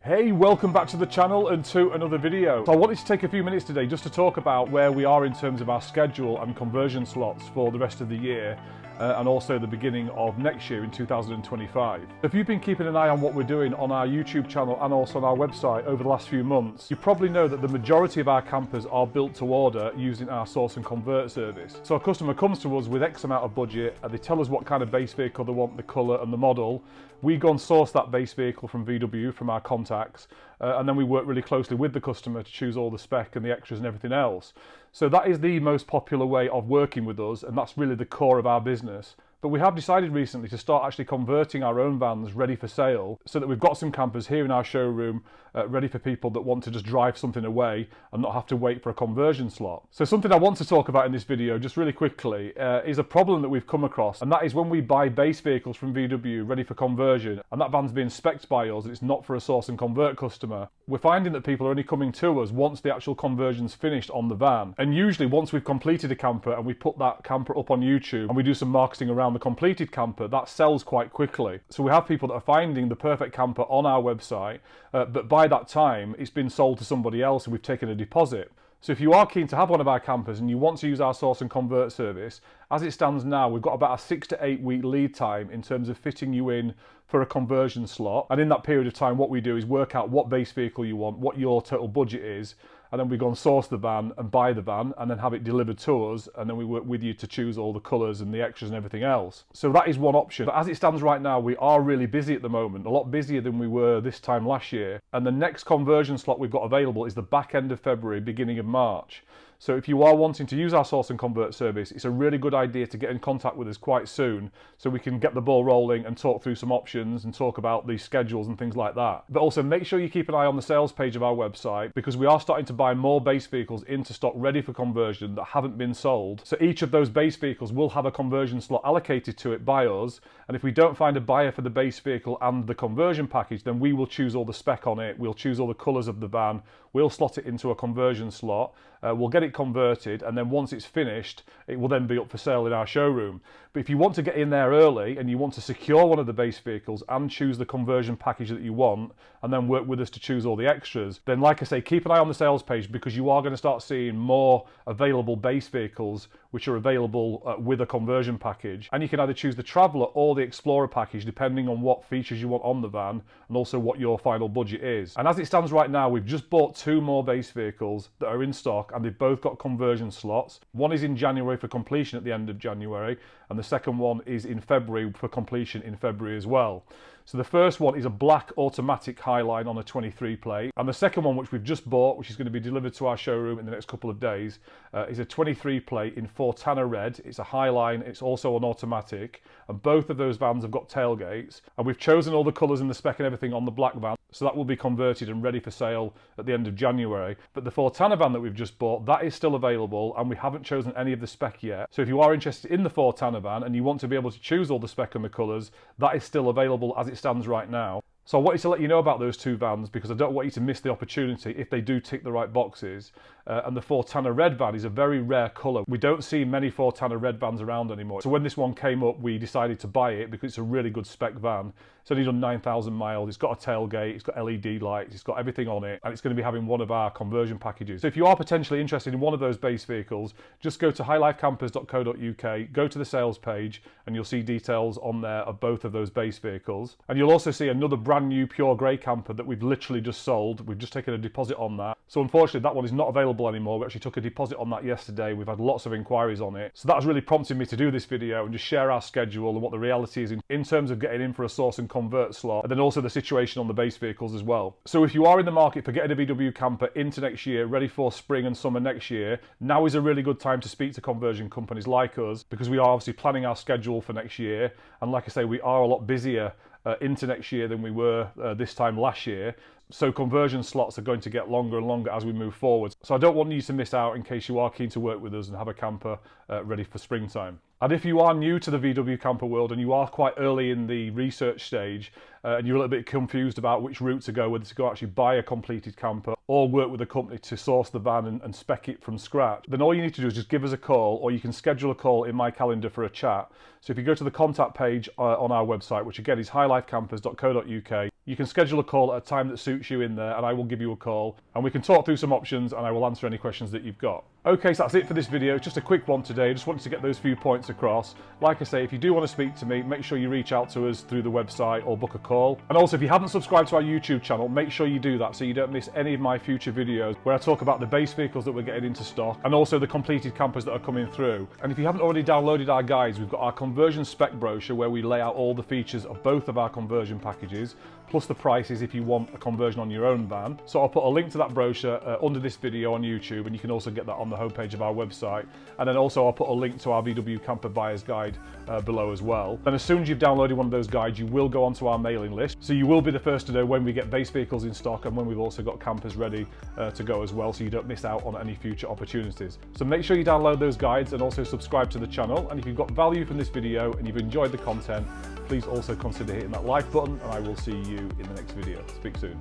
Hey, welcome back to the channel and to another video. So I wanted to take a few minutes today just to talk about where we are in terms of our schedule and conversion slots for the rest of the year and also the beginning of next year in 2025. If you've been keeping an eye on what we're doing on our YouTube channel and also on our website over the last few months, you probably know that the majority of our campers are built to order using our source and convert service. So a customer comes to us with X amount of budget and they tell us what kind of base vehicle they want, the colour and the model. We go and source that base vehicle from VW, from our contacts, and then we work really closely with the customer to choose all the spec and the extras and everything else. So that is the most popular way of working with us, and that's really the core of our business. But we have decided recently to start actually converting our own vans ready for sale so that we've got some campers here in our showroom ready for people that want to just drive something away and not have to wait for a conversion slot. So something I want to talk about in this video just really quickly is a problem that we've come across, and that is when we buy base vehicles from VW ready for conversion and that van's being spec'd by us and it's not for a source and convert customer, we're finding that people are only coming to us once the actual conversion's finished on the van. And usually once we've completed a camper and we put that camper up on YouTube and we do some marketing around the completed camper, that sells quite quickly. So we have people that are finding the perfect camper on our website, but by that time it's been sold to somebody else and we've taken a deposit. So if you are keen to have one of our campers and you want to use our source and convert service, as it stands now, we've got about a 6 to 8 week lead time in terms of fitting you in for a conversion slot. And in that period of time, what we do is work out what base vehicle you want, what your total budget is, and then we go and source the van and buy the van and then have it delivered to us, and then we work with you to choose all the colours and the extras and everything else. So that is one option. But as it stands right now, we are really busy at the moment, a lot busier than we were this time last year. And the next conversion slot we've got available is the back end of February, beginning of March. So if you are wanting to use our source and convert service, it's a really good idea to get in contact with us quite soon so we can get the ball rolling and talk through some options and talk about the schedules and things like that. But also make sure you keep an eye on the sales page of our website, because we are starting to buy more base vehicles into stock ready for conversion that haven't been sold. So each of those base vehicles will have a conversion slot allocated to it by us, and if we don't find a buyer for the base vehicle and the conversion package, then we will choose all the spec on it, we'll choose all the colours of the van, we'll slot it into a conversion slot, we'll get it converted, and then once it's finished it will then be up for sale in our showroom. But if you want to get in there early and you want to secure one of the base vehicles and choose the conversion package that you want and then work with us to choose all the extras, then like I say, keep an eye on the sales page, because you are going to start seeing more available base vehicles which are available with a conversion package, and you can either choose the Traveller or the Explorer package depending on what features you want on the van and also what your final budget is. And as it stands right now, we've just bought 2 more base vehicles that are in stock and they've both got conversion slots. One is in January for completion at the end of January, and the second one is in February for completion in February as well. So the first one is a black automatic Highline on a 23 plate, and the second one, which we've just bought, which is going to be delivered to our showroom in the next couple of days, is a 23 plate in Fortana red. It's a Highline, it's also an automatic, and both of those vans have got tailgates, and we've chosen all the colours and the spec and everything on the black van, so that will be converted and ready for sale at the end of January. But the Fortana van that we've just bought, that is still available, and we haven't chosen any of the spec yet. So if you are interested in the Fortana van and you want to be able to choose all the spec and the colours, that is still available as it stands right now. So I wanted to let you know about those 2 vans because I don't want you to miss the opportunity if they do tick the right boxes. And the Fortana red van is a very rare colour. We don't see many Fortana red vans around anymore. So when this one came up, we decided to buy it because it's a really good spec van. It's only done 9,000 miles, it's got a tailgate, it's got LED lights, it's got everything on it, and it's going to be having one of our conversion packages. So if you are potentially interested in one of those base vehicles, just go to highlifecampers.co.uk, go to the sales page, and you'll see details on there of both of those base vehicles. And you'll also see another brand new pure grey camper that we've literally just sold. We've just taken a deposit on that. So unfortunately that one is not available anymore. We actually took a deposit on that yesterday. We've had lots of inquiries on it. So that has really prompted me to do this video and just share our schedule and what the reality is in terms of getting in for a source and convert slot, and then also the situation on the base vehicles as well. So if you are in the market for getting a VW camper into next year, ready for spring and summer next year, now is a really good time to speak to conversion companies like us, because we are obviously planning our schedule for next year, and like I say, we are a lot busier into next year than we were this time last year. So conversion slots are going to get longer and longer as we move forward. So I don't want you to miss out in case you are keen to work with us and have a camper ready for springtime. And if you are new to the VW camper world and you are quite early in the research stage and you're a little bit confused about which route to go, whether to go actually buy a completed camper or work with a company to source the van and spec it from scratch, then all you need to do is just give us a call, or you can schedule a call in my calendar for a chat. So if you go to the contact page on our website, which again is highlifecampers.co.uk, You can schedule a call at a time that suits you in there, and I will give you a call and we can talk through some options and I will answer any questions that you've got. Okay, so that's it for this video. It's just a quick one today. Just wanted to get those few points across. Like I say, if you do want to speak to me, make sure you reach out to us through the website or book a call. And also, if you haven't subscribed to our YouTube channel, make sure you do that so you don't miss any of my future videos where I talk about the base vehicles that we're getting into stock and also the completed campers that are coming through. And if you haven't already downloaded our guides, we've got our conversion spec brochure where we lay out all the features of both of our conversion packages, plus the prices if you want a conversion on your own van. So I'll put a link to that brochure under this video on YouTube, and you can also get that on the homepage of our website. And then also I'll put a link to our VW Camper Buyer's Guide below as well. Then as soon as you've downloaded one of those guides, you will go onto our mailing list. So you will be the first to know when we get base vehicles in stock and when we've also got campers ready to go as well, so you don't miss out on any future opportunities. So make sure you download those guides and also subscribe to the channel. And if you've got value from this video and you've enjoyed the content, please also consider hitting that like button, and I will see you in the next video. Speak soon.